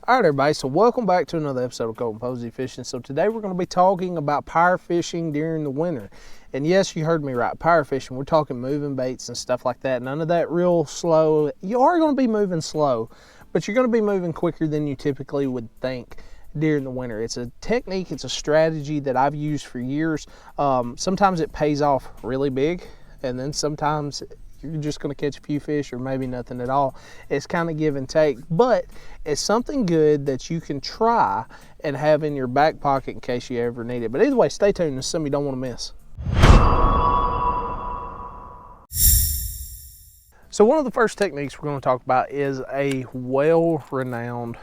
All right, everybody, so welcome back to another episode of Colton Posey Fishing. So today we're going to be talking about power fishing during the winter. And yes, you heard me right, power fishing. We're talking moving baits and stuff like that. None of that real slow. You are going to be moving slow, but you're going to be moving quicker than you typically would think during the winter. It's a technique, it's a strategy that I've used for years. Sometimes it pays off really big, and then sometimes you're just going to catch a few fish or maybe nothing at all. It's kind of give and take, but it's something good that you can try and have in your back pocket in case you ever need it. But either way, stay tuned. This is something you don't want to miss. So one of the first techniques we're going to talk about is a well-renowned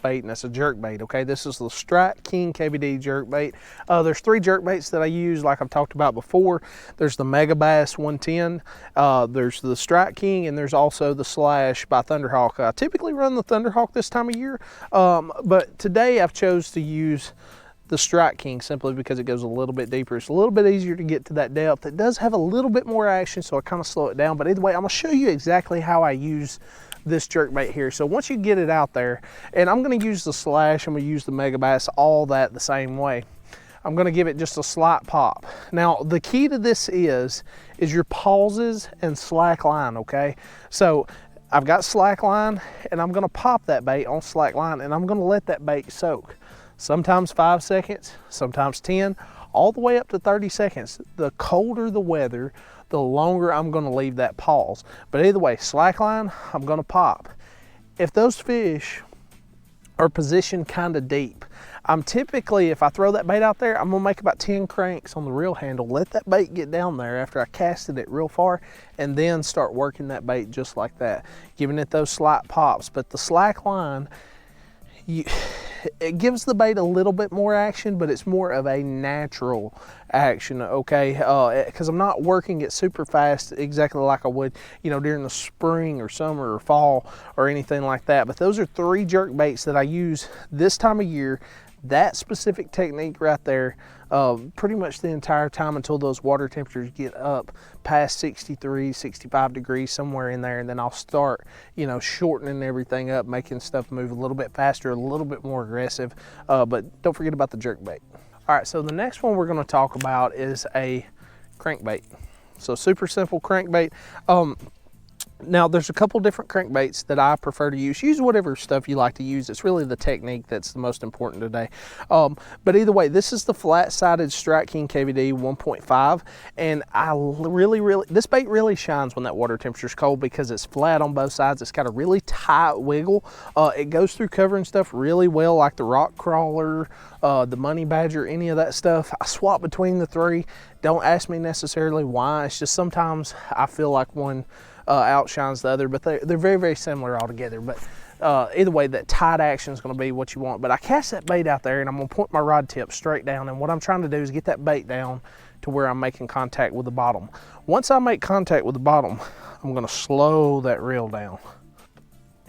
bait, and that's a jerk bait. Okay, this is the Strike King KVD jerk bait. There's three jerk baits that I use, like I've talked about before. There's the Mega Bass 110, there's the Strike King, and there's also the Slash by Thunderhawk. I typically run the Thunderhawk this time of year, but today I've chose to use the Strike King simply because it goes a little bit deeper. It's a little bit easier to get to that depth. It does have a little bit more action, so I kind of slow it down. But either way, I'm gonna show you exactly how I use this jerk bait here. So once you get it out there, and I'm going to use the Slash, I'm going to use the Mega Bass, all that the same way. I'm going to give it just a slight pop. Now the key to this is your pauses and slack line. Okay, so I've got slack line, and I'm going to pop that bait on slack line, and I'm going to let that bait soak. Sometimes 5 seconds, sometimes 10, all the way up to 30 seconds. The colder the weather, the longer I'm going to leave that pause. But either way, slack line, I'm going to pop. If those fish are positioned kind of deep, I'm typically, if I throw that bait out there, I'm going to make about 10 cranks on the reel handle, let that bait get down there after I casted it real far, and then start working that bait just like that, giving it those slight pops. But the slack line, it gives the bait a little bit more action, but it's more of a natural action, okay? Because I'm not working it super fast exactly like I would, you know, during the spring or summer or fall or anything like that. But those are three jerk baits that I use this time of year. That specific technique right there, pretty much the entire time until those water temperatures get up past 63, 65 degrees, somewhere in there, and then I'll start, you know, shortening everything up, making stuff move a little bit faster, a little bit more aggressive, but don't forget about the jerk bait. All right, so the next one we're going to talk about is a crankbait. So super simple crankbait. Now, there's a couple different crankbaits that I prefer to use. Use whatever stuff you like to use. It's really the technique that's the most important today. But either way, this is the flat-sided Strike King KVD 1.5, and this bait really shines when that water temperature is cold because it's flat on both sides. It's got a really tight wiggle. It goes through covering stuff really well, like the rock crawler, the money badger, any of that stuff. I swap between the three. Don't ask me necessarily why. It's just sometimes I feel like one outshines the other, but they're very, very similar altogether. But either way, that tight action is going to be what you want. But I cast that bait out there, and I'm going to point my rod tip straight down, and what I'm trying to do is get that bait down to where I'm making contact with the bottom. Once I make contact with the bottom, I'm going to slow that reel down.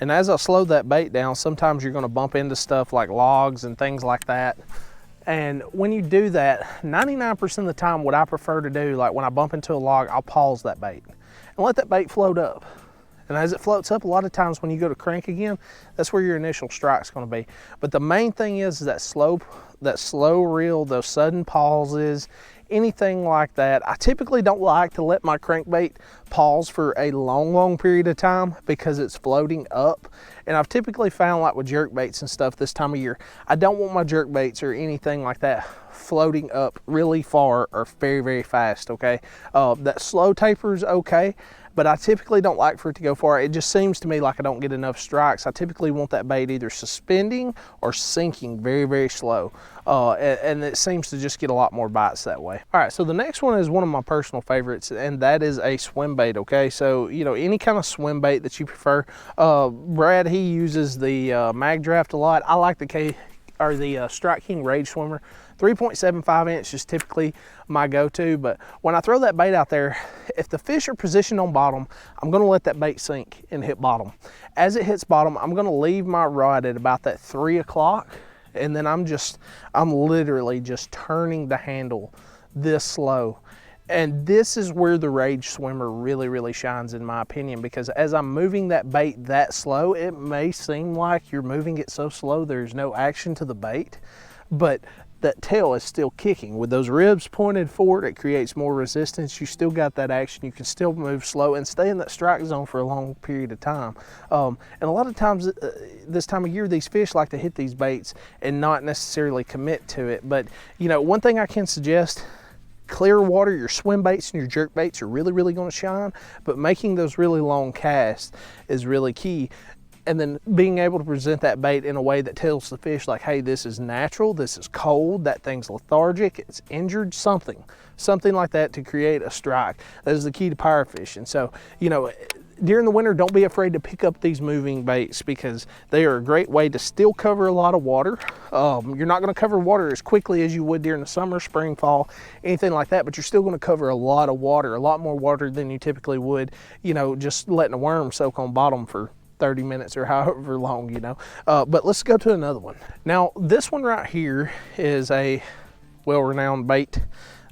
And as I slow that bait down, sometimes you're going to bump into stuff like logs and things like that. And when you do that, 99% of the time, what I prefer to do, like when I bump into a log, I'll pause that bait and let that bait float up. And as it floats up, a lot of times when you go to crank again, that's where your initial strike's going to be. But the main thing is that slow reel, those sudden pauses, anything like that. I typically don't like to let my crankbait pause for a long period of time because it's floating up. And I've typically found, like with jerk baits and stuff this time of year, I don't want my jerk baits or anything like that floating up really far or very, very fast, okay? That slow taper is okay, but I typically don't like for it to go far. It just seems to me like I don't get enough strikes. I typically want that bait either suspending or sinking very, very slow. And it seems to just get a lot more bites that way. All right, so the next one is one of my personal favorites, and that is a swim bait, okay? So, you know, any kind of swim bait that you prefer. Brad, he uses the Mag Draft a lot. I like the Strike King Rage Swimmer. 3.75 inch is typically my go-to, but when I throw that bait out there, if the fish are positioned on bottom, I'm gonna let that bait sink and hit bottom. As it hits bottom, I'm gonna leave my rod at about that 3 o'clock, and then I'm literally just turning the handle this slow. And this is where the Rage Swimmer really shines, in my opinion, because as I'm moving that bait that slow, it may seem like you're moving it so slow there's no action to the bait, but that tail is still kicking. With those ribs pointed forward, it creates more resistance. You still got that action. You can still move slow and stay in that strike zone for a long period of time. And a lot of times this time of year, these fish like to hit these baits and not necessarily commit to it. But you know, one thing I can suggest, clear water, your swim baits and your jerk baits are really going to shine, but making those really long casts is really key. And then being able to present that bait in a way that tells the fish like, hey, this is natural, this is cold, that thing's lethargic, it's injured, something like that to create a strike. That is the key to power fishing. So, you know, during the winter, don't be afraid to pick up these moving baits, because they are a great way to still cover a lot of water. You're not going to cover water as quickly as you would during the summer, spring, fall, anything like that, but you're still going to cover a lot of water, a lot more water than you typically would, you know, just letting a worm soak on bottom for 30 minutes or however long, you know. But let's go to another one. Now, this one right here is a well-renowned bait.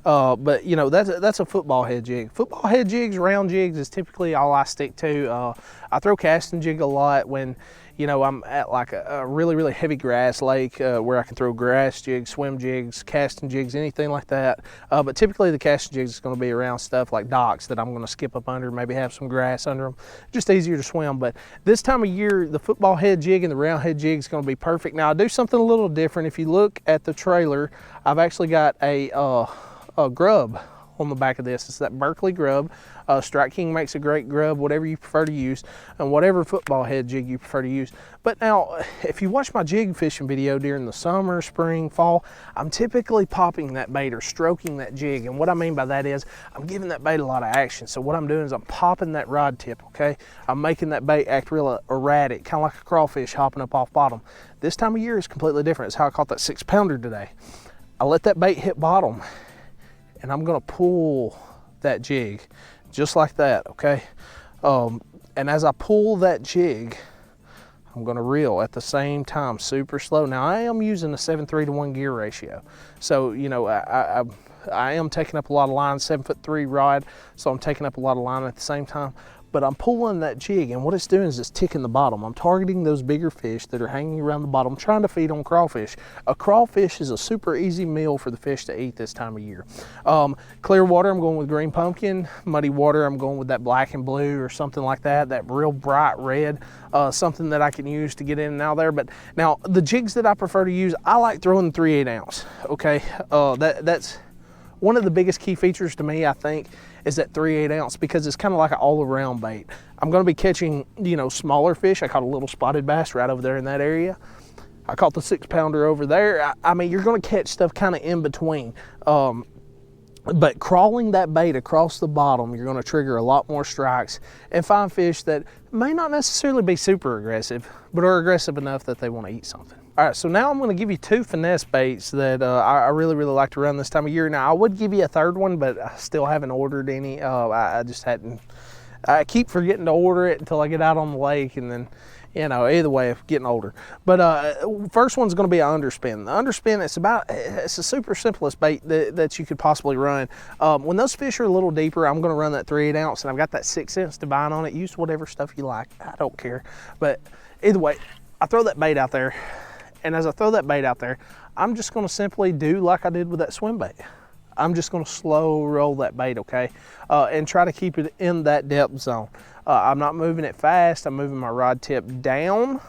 But you know, that's a football head jig. Football head jigs, round jigs is typically all I stick to. I throw casting jig a lot when, you know, I'm at like a really heavy grass lake where I can throw grass jigs, swim jigs, casting jigs, anything like that. But typically the casting jigs is going to be around stuff like docks that I'm going to skip up under, maybe have some grass under them, just easier to swim. But this time of year, the football head jig and the round head jig is going to be perfect. Now I do something a little different. If you look at the trailer, I've actually got a grub on the back of this. It's that Berkeley grub. Strike King makes a great grub, whatever you prefer to use, and whatever football head jig you prefer to use. But now, if you watch my jig fishing video during the summer, spring, fall, I'm typically popping that bait or stroking that jig. And what I mean by that is I'm giving that bait a lot of action. So what I'm doing is I'm popping that rod tip, okay? I'm making that bait act real erratic, kind of like a crawfish hopping up off bottom. This time of year is completely different. It's how I caught that 6-pounder today. I let that bait hit bottom, and I'm gonna pull that jig just like that, okay? And as I pull that jig, I'm gonna reel at the same time, super slow. Now I am using a 7:3 to 1 gear ratio. So, you know, I am taking up a lot of line, 7'3" rod, so I'm taking up a lot of line at the same time. But I'm pulling that jig, and what it's doing is it's ticking the bottom. I'm targeting those bigger fish that are hanging around the bottom, trying to feed on crawfish. A crawfish is a super easy meal for the fish to eat this time of year. Clear water, I'm going with green pumpkin. Muddy water, I'm going with that black and blue or something like that, that real bright red, something that I can use to get in and out there. But now, the jigs that I prefer to use, I like throwing 3/8 ounce, okay? That's one of the biggest key features to me, I think, is that 3/8 ounce, because it's kind of like an all-around bait. I'm going to be catching, you know, smaller fish. I caught a little spotted bass right over there in that area. I caught the 6-pounder over there. I mean, you're going to catch stuff kind of in between. But crawling that bait across the bottom, you're going to trigger a lot more strikes and find fish that may not necessarily be super aggressive, but are aggressive enough that they want to eat something. All right, so now I'm going to give you 2 finesse baits that I really like to run this time of year. Now, I would give you a third one, but I still haven't ordered any. I just hadn't. I keep forgetting to order it until I get out on the lake, and then, you know, either way, I'm getting older. But first one's going to be an underspin. The underspin, it's the super simplest bait that you could possibly run. When those fish are a little deeper, I'm going to run that 3/8 ounce, and I've got that 6 cents divine on it. Use whatever stuff you like. I don't care. But either way, I throw that bait out there. And as I throw that bait out there, I'm just going to simply do like I did with that swim bait. I'm just going to slow roll that bait, okay? And try to keep it in that depth zone. I'm not moving it fast. I'm moving my rod tip down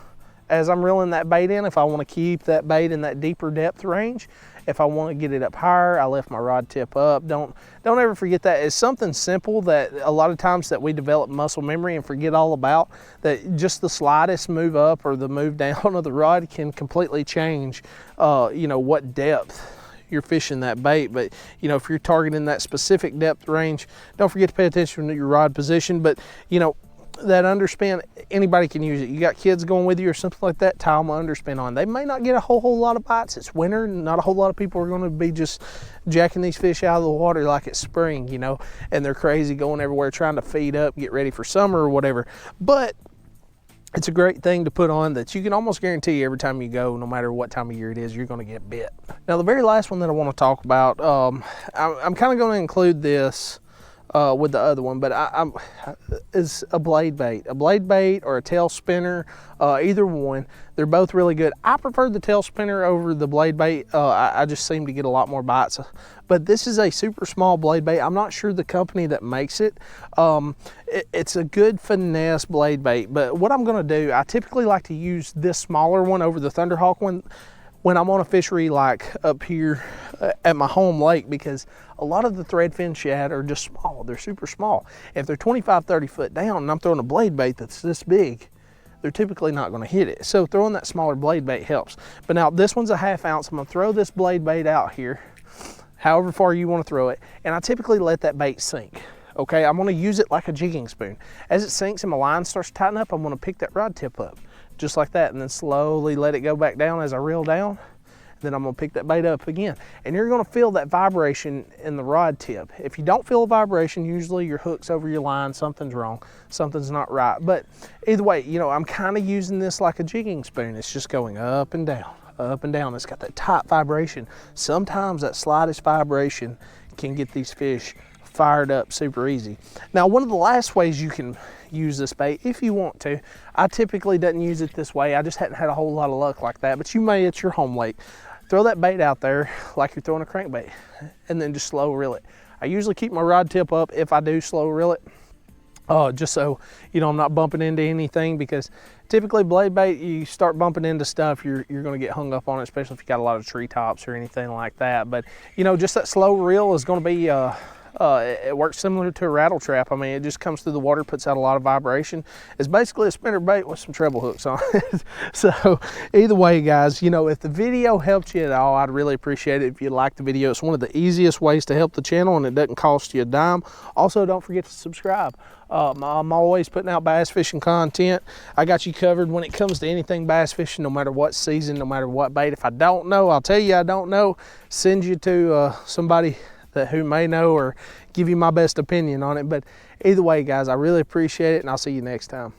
as I'm reeling that bait in. If I want to keep that bait in that deeper depth range, if I want to get it up higher, I lift my rod tip up. Don't ever forget that. It's something simple that a lot of times that we develop muscle memory and forget all about, that just the slightest move up or the move down of the rod can completely change, you know, what depth you're fishing that bait. But, you know, if you're targeting that specific depth range, don't forget to pay attention to your rod position. But, you know, that underspin, anybody can use it. You got kids going with you or something like that, tie them underspin on. They may not get a whole lot of bites. It's winter, not a whole lot of people are going to be just jacking these fish out of the water like it's spring, you know, and they're crazy going everywhere trying to feed up, get ready for summer or whatever. But it's a great thing to put on that you can almost guarantee every time you go, no matter what time of year it is, you're going to get bit. Now, the very last one that I want to talk about, I'm kind of going to include this with the other one, but is a blade bait. A blade bait or a tail spinner, either one. They're both really good. I prefer the tail spinner over the blade bait. I just seem to get a lot more bites. But this is a super small blade bait. I'm not sure the company that makes it. It's a good finesse blade bait. But what I'm going to do, I typically like to use this smaller one over the Thunderhawk one when I'm on a fishery like up here at my home lake, because a lot of the threadfin shad are just small. They're super small. If they're 25, 30 foot down and I'm throwing a blade bait that's this big, they're typically not going to hit it. So throwing that smaller blade bait helps. But now this one's a 1/2 ounce. I'm going to throw this blade bait out here, however far you want to throw it, and I typically let that bait sink. Okay, I'm going to use it like a jigging spoon. As it sinks and my line starts to tighten up, I'm going to pick that rod tip up, just like that, and then slowly let it go back down as I reel down. Then I'm going to pick that bait up again. And you're going to feel that vibration in the rod tip. If you don't feel a vibration, usually your hook's over your line, something's wrong, something's not right. But either way, you know, I'm kind of using this like a jigging spoon. It's just going up and down, up and down. It's got that tight vibration. Sometimes that slightest vibration can get these fish fired up super easy. Now, one of the last ways you can use this bait, if you want to, I typically don't use it this way. I just hadn't had a whole lot of luck like that, but you may at your home lake. Throw that bait out there like you're throwing a crankbait, and then just slow reel it. I usually keep my rod tip up if I do slow reel it, just so, you know, I'm not bumping into anything, because typically blade bait, you start bumping into stuff, you're going to get hung up on it, especially if you got a lot of treetops or anything like that. But, you know, just that slow reel is going to be it works similar to a rattle trap. I mean, it just comes through the water, puts out a lot of vibration. It's basically a spinner bait with some treble hooks on it. So either way, guys, you know, if the video helped you at all, I'd really appreciate it if you liked the video. It's one of the easiest ways to help the channel, and it doesn't cost you a dime. Also, don't forget to subscribe. I'm always putting out bass fishing content. I got you covered when it comes to anything bass fishing, no matter what season, no matter what bait. If I don't know, I'll tell you I don't know. Send you to somebody who may know, or give you my best opinion on it. But either way, guys, I really appreciate it, and I'll see you next time.